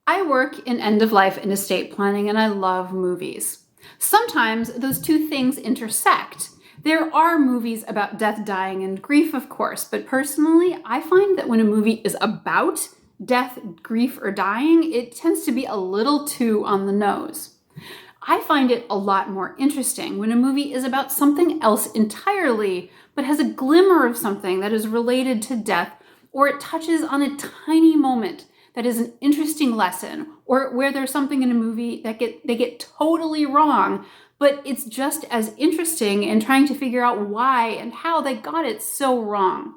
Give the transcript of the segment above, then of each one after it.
I work in end-of-life and estate planning, and I love movies. Sometimes those two things intersect. There are movies about death, dying, and grief, of course, but personally, I find that when a movie is about death, grief, or dying, it tends to be a little too on the nose. I find it a lot more interesting when a movie is about something else entirely, but has a glimmer of something that is related to death, or it touches on a tiny moment that is an interesting lesson, or where there's something in a movie that they get totally wrong, but it's just as interesting in trying to figure out why and how they got it so wrong.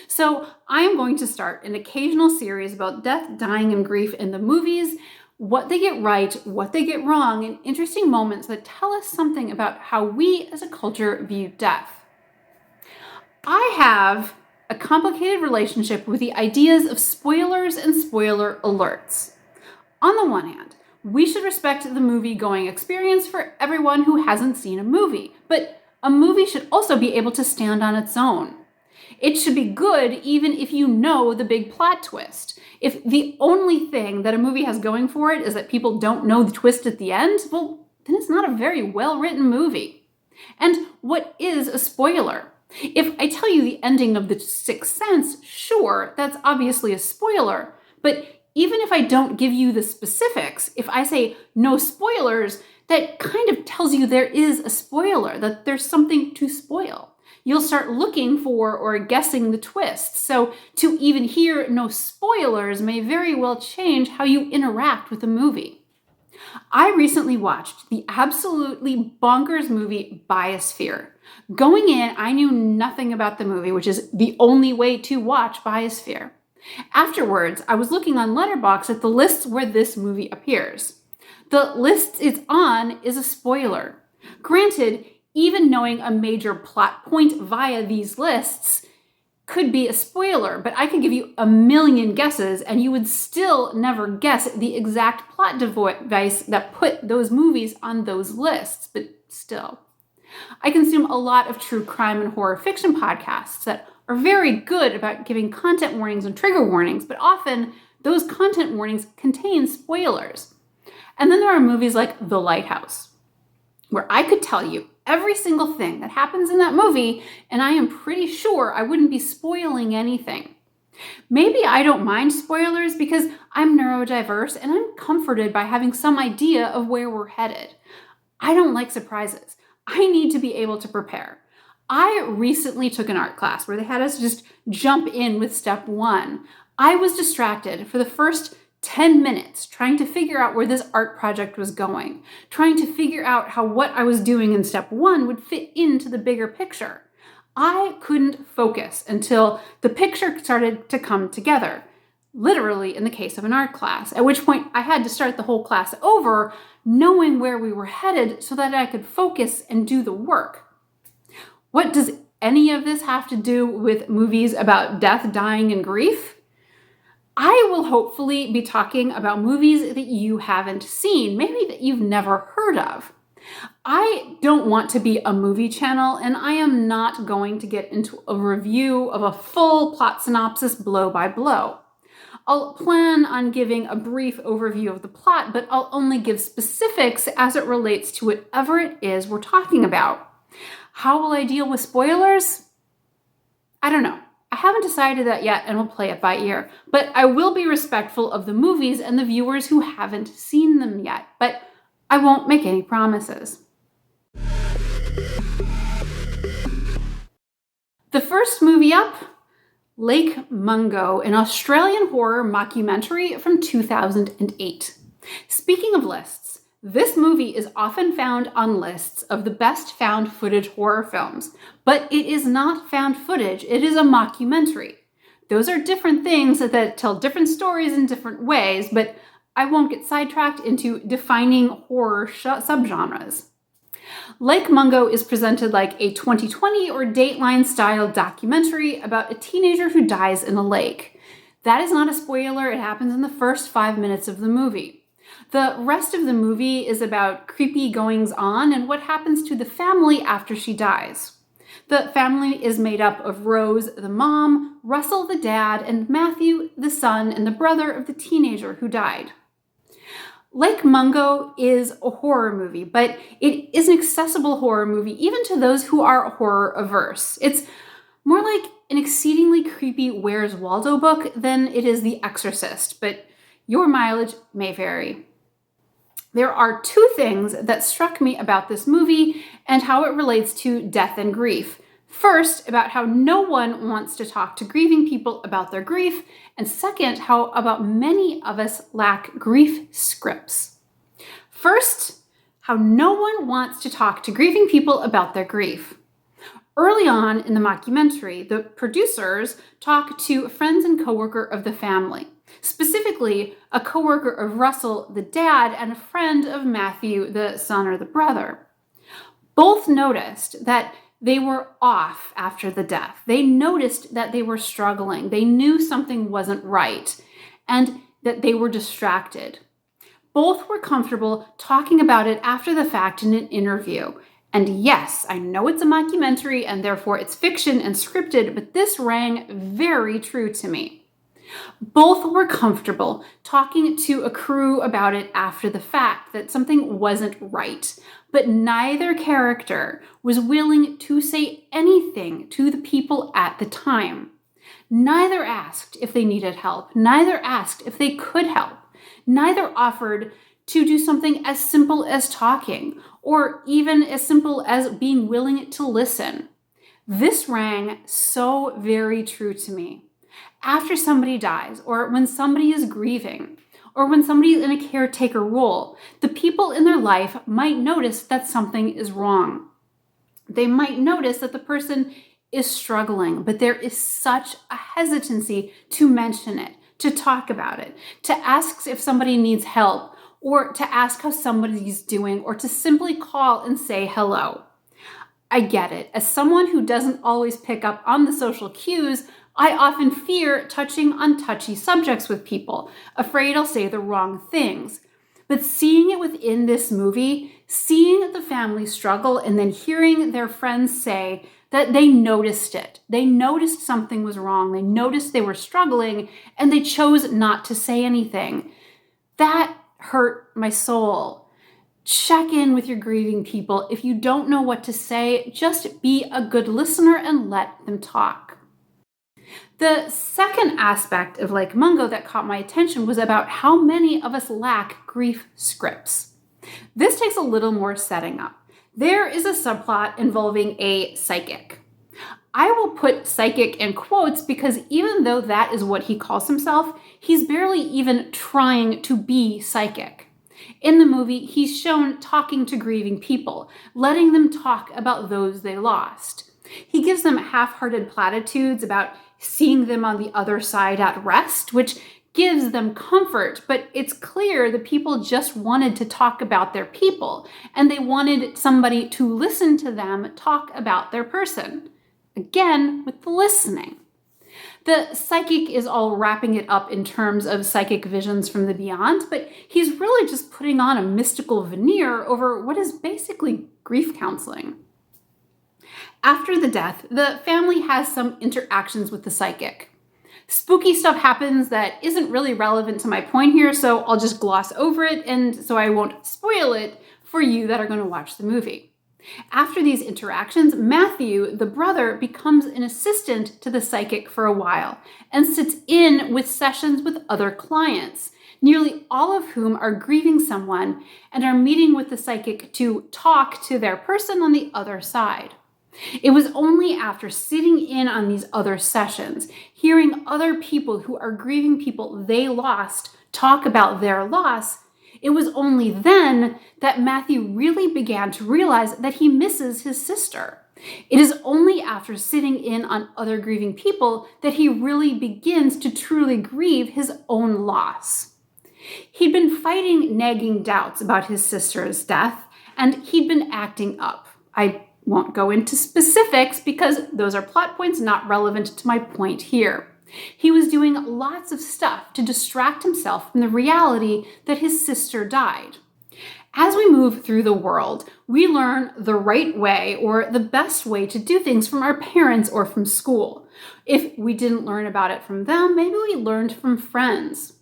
So I'm going to start an occasional series about death, dying, and grief in the movies, what they get right, what they get wrong, and interesting moments that tell us something about how we as a culture view death. I have a complicated relationship with the ideas of spoilers and spoiler alerts. On the one hand, we should respect the movie-going experience for everyone who hasn't seen a movie, but a movie should also be able to stand on its own. It should be good even if you know the big plot twist. If the only thing that a movie has going for it is that people don't know the twist at the end, well, then it's not a very well-written movie. And what is a spoiler? If I tell you the ending of The Sixth Sense, sure, that's obviously a spoiler, but even if I don't give you the specifics, if I say no spoilers, that kind of tells you there is a spoiler, that there's something to spoil. You'll start looking for or guessing the twist. So to even hear no spoilers may very well change how you interact with a movie. I recently watched the absolutely bonkers movie Biosphere. Going in, I knew nothing about the movie, which is the only way to watch Biosphere. Afterwards, I was looking on Letterboxd at the lists where this movie appears. The list it's on is a spoiler. Granted, even knowing a major plot point via these lists could be a spoiler, but I could give you a million guesses and you would still never guess the exact plot device that put those movies on those lists, but still. I consume a lot of true crime and horror fiction podcasts that are very good about giving content warnings and trigger warnings, but often those content warnings contain spoilers. And then there are movies like The Lighthouse, where I could tell you every single thing that happens in that movie, and I am pretty sure I wouldn't be spoiling anything. Maybe I don't mind spoilers because I'm neurodiverse and I'm comforted by having some idea of where we're headed. I don't like surprises. I need to be able to prepare. I recently took an art class where they had us just jump in with step one. I was distracted for the first 10 minutes trying to figure out where this art project was going, trying to figure out how what I was doing in step one would fit into the bigger picture. I couldn't focus until the picture started to come together, literally in the case of an art class, at which point I had to start the whole class over, knowing where we were headed so that I could focus and do the work. What does any of this have to do with movies about death, dying, and grief? I will hopefully be talking about movies that you haven't seen, maybe that you've never heard of. I don't want to be a movie channel, and I am not going to get into a review of a full plot synopsis blow by blow. I'll plan on giving a brief overview of the plot, but I'll only give specifics as it relates to whatever it is we're talking about. How will I deal with spoilers? I don't know. I haven't decided that yet and will play it by ear, but I will be respectful of the movies and the viewers who haven't seen them yet, but I won't make any promises. The first movie up, Lake Mungo, an Australian horror mockumentary from 2008. Speaking of lists, this movie is often found on lists of the best found footage horror films, but it is not found footage, it is a mockumentary. Those are different things that tell different stories in different ways, but I won't get sidetracked into defining horror subgenres. Lake Mungo is presented like a 2020 or Dateline-style documentary about a teenager who dies in a lake. That is not a spoiler, it happens in the first 5 minutes of the movie. The rest of the movie is about creepy goings-on and what happens to the family after she dies. The family is made up of Rose, the mom, Russell, the dad, and Matthew, the son, and the brother of the teenager who died. Lake Mungo is a horror movie, but it is an accessible horror movie even to those who are horror averse. It's more like an exceedingly creepy Where's Waldo book than it is The Exorcist, but your mileage may vary. There are two things that struck me about this movie and how it relates to death and grief. First, about how no one wants to talk to grieving people about their grief, and second, how about many of us lack grief scripts. First, how no one wants to talk to grieving people about their grief. Early on in the mockumentary, the producers talk to a friend and coworker of the family, specifically a coworker of Russell, the dad, and a friend of Matthew, the son or the brother. Both noticed that they were off after the death. They noticed that they were struggling. They knew something wasn't right and that they were distracted. Both were comfortable talking about it after the fact in an interview. And yes, I know it's a mockumentary and therefore it's fiction and scripted, but this rang very true to me. Both were comfortable talking to a crew about it after the fact, that something wasn't right, but neither character was willing to say anything to the people at the time. Neither asked if they needed help. Neither asked if they could help. Neither offered to do something as simple as talking, or even as simple as being willing to listen. This rang so very true to me. After somebody dies, or when somebody is grieving, or when somebody is in a caretaker role, the people in their life might notice that something is wrong. They might notice that the person is struggling, but there is such a hesitancy to mention it, to talk about it, to ask if somebody needs help, or to ask how somebody's doing, or to simply call and say hello. I get it. As someone who doesn't always pick up on the social cues, I often fear touching on touchy subjects with people, afraid I'll say the wrong things. But seeing it within this movie, seeing the family struggle and then hearing their friends say that they noticed it. They noticed something was wrong. They noticed they were struggling and they chose not to say anything. That hurt my soul. Check in with your grieving people. If you don't know what to say, just be a good listener and let them talk. The second aspect of Lake Mungo that caught my attention was about how many of us lack grief scripts. This takes a little more setting up. There is a subplot involving a psychic. I will put psychic in quotes because even though that is what he calls himself, he's barely even trying to be psychic. In the movie, he's shown talking to grieving people, letting them talk about those they lost. He gives them half-hearted platitudes about seeing them on the other side at rest, which gives them comfort, but it's clear the people just wanted to talk about their people, and they wanted somebody to listen to them talk about their person. Again, with the listening. The psychic is all wrapping it up in terms of psychic visions from the beyond, but he's really just putting on a mystical veneer over what is basically grief counseling. After the death, the family has some interactions with the psychic. Spooky stuff happens that isn't really relevant to my point here, so I'll just gloss over it, and so I won't spoil it for you that are going to watch the movie. After these interactions, Matthew, the brother, becomes an assistant to the psychic for a while and sits in with sessions with other clients, nearly all of whom are grieving someone and are meeting with the psychic to talk to their person on the other side. It was only after sitting in on these other sessions, hearing other people who are grieving people they lost talk about their loss, it was only then that Matthew really began to realize that he misses his sister. It is only after sitting in on other grieving people that he really begins to truly grieve his own loss. He'd been fighting nagging doubts about his sister's death, and he'd been acting up. I won't go into specifics because those are plot points not relevant to my point here. He was doing lots of stuff to distract himself from the reality that his sister died. As we move through the world, we learn the right way or the best way to do things from our parents or from school. If we didn't learn about it from them, maybe we learned from friends.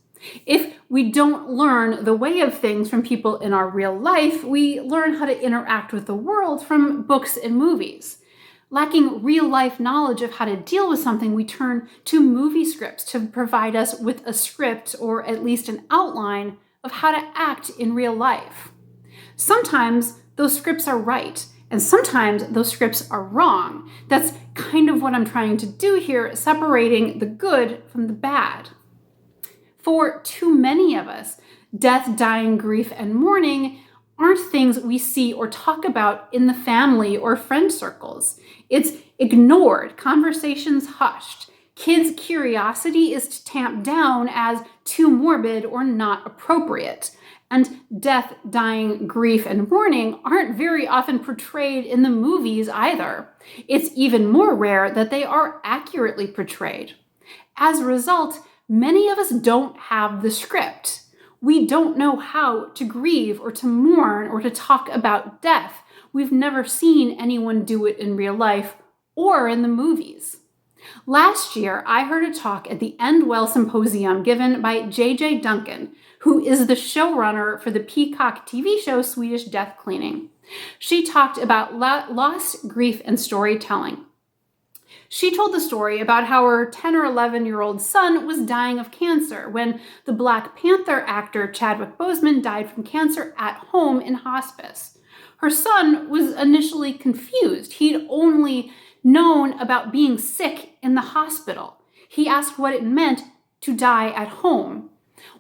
If we don't learn the way of things from people in our real life, we learn how to interact with the world from books and movies. Lacking real-life knowledge of how to deal with something, we turn to movie scripts to provide us with a script or at least an outline of how to act in real life. Sometimes those scripts are right, and sometimes those scripts are wrong. That's kind of what I'm trying to do here, separating the good from the bad. For too many of us, death, dying, grief, and mourning aren't things we see or talk about in the family or friend circles. It's ignored, conversations hushed. Kids' curiosity is tamped down as too morbid or not appropriate. And death, dying, grief, and mourning aren't very often portrayed in the movies either. It's even more rare that they are accurately portrayed. As a result, many of us don't have the script. We don't know how to grieve or to mourn or to talk about death. We've never seen anyone do it in real life or in the movies. Last year, I heard a talk at the End Well Symposium given by J.J. Duncan, who is the showrunner for the Peacock TV show Swedish Death Cleaning. She talked about loss, grief, and storytelling. She told the story about how her 10 or 11-year-old son was dying of cancer when the Black Panther actor Chadwick Boseman died from cancer at home in hospice. Her son was initially confused. He'd only known about being sick in the hospital. He asked what it meant to die at home.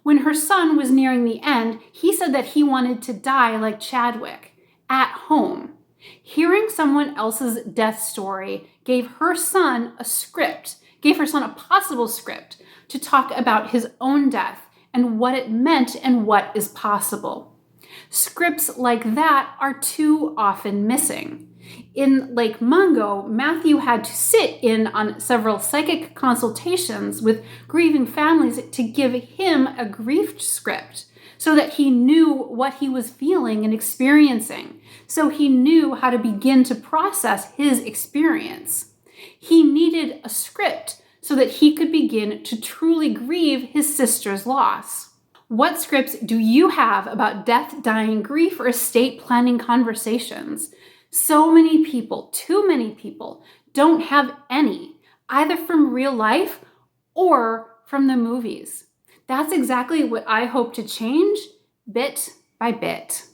When her son was nearing the end, he said that he wanted to die like Chadwick, at home. Hearing someone else's death story gave her son a possible script to talk about his own death and what it meant and what is possible. Scripts like that are too often missing. In Lake Mungo, Matthew had to sit in on several psychic consultations with grieving families to give him a grief script so that he knew what he was feeling and experiencing, so he knew how to begin to process his experience. He needed a script so that he could begin to truly grieve his sister's loss. What scripts do you have about death, dying, grief, or estate planning conversations? So many people, too many people, don't have any, either from real life or from the movies. That's exactly what I hope to change bit by bit.